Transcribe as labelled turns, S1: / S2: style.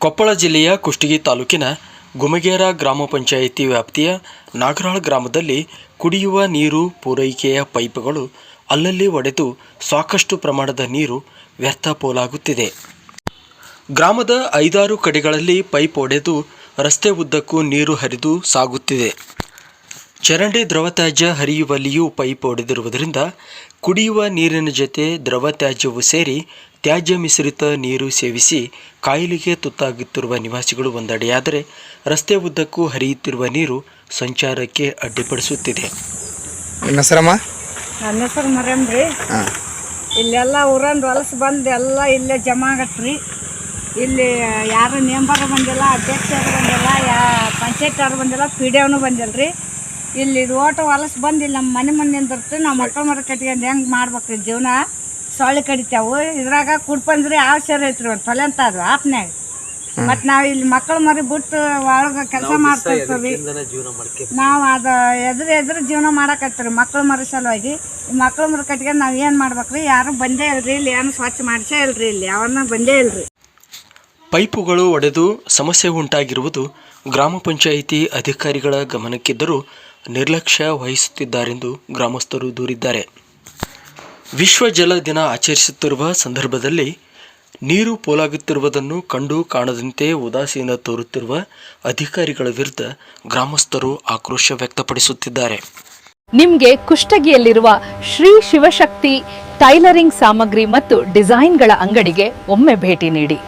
S1: ಕೊಪ್ಪಳ ಜಿಲ್ಲೆಯ ಕುಷ್ಟಗಿ ತಾಲೂಕಿನ ಗುಮಗೇರ ಗ್ರಾಮ ಪಂಚಾಯಿತಿ ವ್ಯಾಪ್ತಿಯ ನಾಗರಾಳ ಗ್ರಾಮದಲ್ಲಿ ಕುಡಿಯುವ ನೀರು ಪೂರೈಕೆಯ ಪೈಪ್ಗಳು ಅಲ್ಲಲ್ಲಿ ಒಡೆದು ಸಾಕಷ್ಟು ಪ್ರಮಾಣದ ನೀರು ವ್ಯರ್ಥ ಪೋಲಾಗುತ್ತಿದೆ. ಗ್ರಾಮದ 5-6 ಕಡೆಗಳಲ್ಲಿ ಪೈಪ್ ಒಡೆದು ರಸ್ತೆ ಉದ್ದಕ್ಕೂ ನೀರು ಹರಿದು ಸಾಗುತ್ತಿದೆ. ಚರಂಡಿ ದ್ರವ ತ್ಯಾಜ್ಯ ಹರಿಯುವಲ್ಲಿಯೂ ಪೈಪ್ ಒಡೆದಿರುವುದರಿಂದ ಕುಡಿಯುವ ನೀರಿನ ಜೊತೆ ದ್ರವ ತ್ಯಾಜ್ಯವು ಸೇರಿ ತ್ಯಾಜ್ಯ ಮಿಶ್ರಿತ ನೀರು ಸೇವಿಸಿ ಕಾಯಿಲೆಗೆ ತುತ್ತಾಗುತ್ತಿರುವ ನಿವಾಸಿಗಳು ಒಂದೆಡೆಯಾದರೆ, ರಸ್ತೆ ಉದ್ದಕ್ಕೂ ಹರಿಯುತ್ತಿರುವ ನೀರು ಸಂಚಾರಕ್ಕೆ ಅಡ್ಡಿಪಡಿಸುತ್ತಿದೆ.
S2: ನಿಮ್ಮ ಹೆಸರಮ್ಮ?
S3: ನನ್ನ ಹೆಸರು ಮರಮ್ರಿ. ಇಲ್ಲೆಲ್ಲ ಊರಂದು ಹೊಲಸು ಬಂದು ಎಲ್ಲ ಇಲ್ಲೇ ಜಮಾ ಆಗತ್ರಿ. ಇಲ್ಲಿ ಯಾರು ನೇಂಬರ್ ಬಂದಿಲ್ಲ, ಅಧ್ಯಕ್ಷರು ಬಂದಿಲ್ಲ, ಪಂಚಾಯತ್ ಅವ್ರು ಬಂದಿಲ್ಲ, ಪಿ ಡಿ ಒನು ಬಂದಿಲ್ಲ ರೀ. ಇಲ್ಲಿ ಓಟು ಹೊಲಸು ಬಂದು ಇಲ್ಲಿ ನಮ್ಮ ಮನೆ ನಿಂದಿರ್ತೀವಿ. ನಾವು ಮಕ್ಕಳು ಮರ ಕಟ್ಕೊಂಡು ಹೆಂಗೆ ಮಾಡ್ಬೇಕ್ರಿ ಜೀವನ? ಸೊಳ್ಳೆ ಕಡಿತಾವು. ಇದ್ರಾಗ ಕುಡ್ಪಂದ್ರಿ ಅವಶ್ಯರ ಐತ್ರಿ ಒಂದು ತೊಲೆ ಅಂತ ಅದು ಆಪ್ನ್ಯಾಗ. ಮತ್ತು ನಾವು ಇಲ್ಲಿ ಮಕ್ಕಳು ಮರಿ ಬಿಟ್ಟು ಒಳಗೆ ಕೆಲಸ ಮಾಡ್ತಿರ್ತೀವಿ. ನಾವು ಅದು ಎದುರು ಜೀವನ ಮಾಡಕತ್ತೀವಿ ಮಕ್ಕಳು ಮರಿ ಸಲುವಾಗಿ. ಮಕ್ಕಳು ಮರಿ ಕಟ್ಕೊಂಡು ನಾವು ಏನು ಮಾಡ್ಬೇಕ್ರಿ? ಯಾರು ಬಂದೇ ಇಲ್ರಿ. ಇಲ್ಲಿ ಏನು ಸ್ವಚ್ಛ ಮಾಡಿಸೇ ಇಲ್ರಿ. ಇಲ್ಲಿ ಯಾವನ್ನ ಬಂದೇ ಇಲ್ರಿ.
S1: ಪೈಪುಗಳು ಒಡೆದು ಸಮಸ್ಯೆ ಉಂಟಾಗಿರುವುದು ಗ್ರಾಮ ಪಂಚಾಯಿತಿ ಅಧಿಕಾರಿಗಳ ಗಮನಕ್ಕಿದ್ದರೂ ನಿರ್ಲಕ್ಷ್ಯ ವಹಿಸುತ್ತಿದ್ದಾರೆಂದು ಗ್ರಾಮಸ್ಥರು ದೂರಿದ್ದಾರೆ. ವಿಶ್ವ ಜಲ ದಿನ ಆಚರಿಸುತ್ತಿರುವ ಸಂದರ್ಭದಲ್ಲಿ ನೀರು ಪೋಲಾಗುತ್ತಿರುವುದನ್ನು ಕಂಡು ಕಾಣದಂತೆ ಉದಾಸೀನ ತೋರುತ್ತಿರುವ ಅಧಿಕಾರಿಗಳ ವಿರುದ್ಧ ಗ್ರಾಮಸ್ಥರು ಆಕ್ರೋಶ ವ್ಯಕ್ತಪಡಿಸುತ್ತಿದ್ದಾರೆ.
S4: ನಿಮಗೆ ಕುಷ್ಟಗಿಯಲ್ಲಿರುವ ಶ್ರೀ ಶಿವಶಕ್ತಿ ಟೈಲರಿಂಗ್ ಸಾಮಗ್ರಿ ಮತ್ತು ಡಿಸೈನ್ಗಳ ಅಂಗಡಿಗೆ ಒಮ್ಮೆ ಭೇಟಿ ನೀಡಿ.